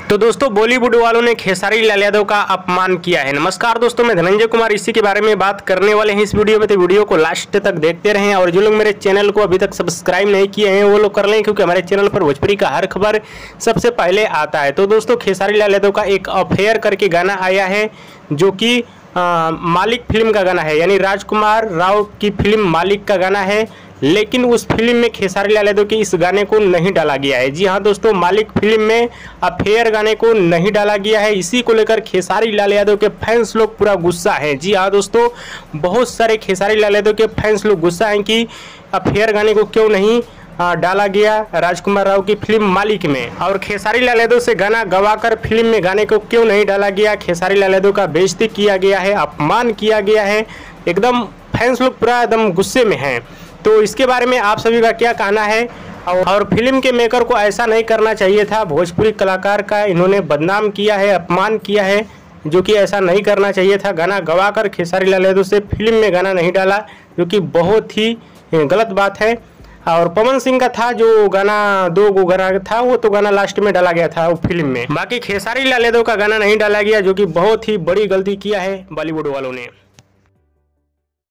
तो दोस्तों बॉलीवुड वालों ने खेसारी लाल यादव का अपमान किया है। नमस्कार दोस्तों, मैं धनंजय कुमार इसी के बारे में बात करने वाले हैं इस वीडियो में। तो वीडियो को लास्ट तक देखते रहें और जो लोग मेरे चैनल को अभी तक सब्सक्राइब नहीं किए हैं वो लोग कर लें, क्योंकि हमारे चैनल पर भोजपुरी का हर खबर सबसे पहले आता है। तो दोस्तों खेसारी लाल यादव का एक अफेयर करके गाना आया है, जो कि मालिक फिल्म का गाना है, यानी राजकुमार राव की फिल्म मालिक का गाना है। लेकिन उस फिल्म में खेसारी लाल यादव के इस गाने को नहीं डाला गया है। जी हाँ दोस्तों, मालिक फिल्म में अफेयर गाने को नहीं डाला गया है। इसी को लेकर खेसारी लाल यादव के फैंस लोग पूरा गुस्सा हैं। जी हाँ दोस्तों, बहुत सारे खेसारी लाल यादव के फैंस लोग गुस्सा हैं कि अफेयर गाने को क्यों नहीं डाला गया राजकुमार राव की फिल्म मालिक में, और खेसारी लाल यादव से गाना गवाकर फिल्म में गाने को क्यों नहीं डाला गया। खेसारी लाल यादव का बेइज्जती किया गया है, अपमान किया गया है। एकदम फैंस लोग पूरा एकदम गुस्से में हैं। तो इसके बारे में आप सभी का क्या कहना है? और फिल्म के मेकर को ऐसा नहीं करना चाहिए था। भोजपुरी कलाकार का इन्होंने बदनाम किया है, अपमान किया है, जो कि ऐसा नहीं करना चाहिए था। गाना गवाकर खेसारी लाल यादव से फिल्म में गाना नहीं डाला, जो कि बहुत ही गलत बात है। और पवन सिंह का था जो गाना, दो गो गाना था, वो तो गाना लास्ट में डाला गया था वो फिल्म में। बाकी खेसारी लाल यादव का गाना नहीं डाला गया, जो कि बहुत ही बड़ी गलती किया है बॉलीवुड वालों ने।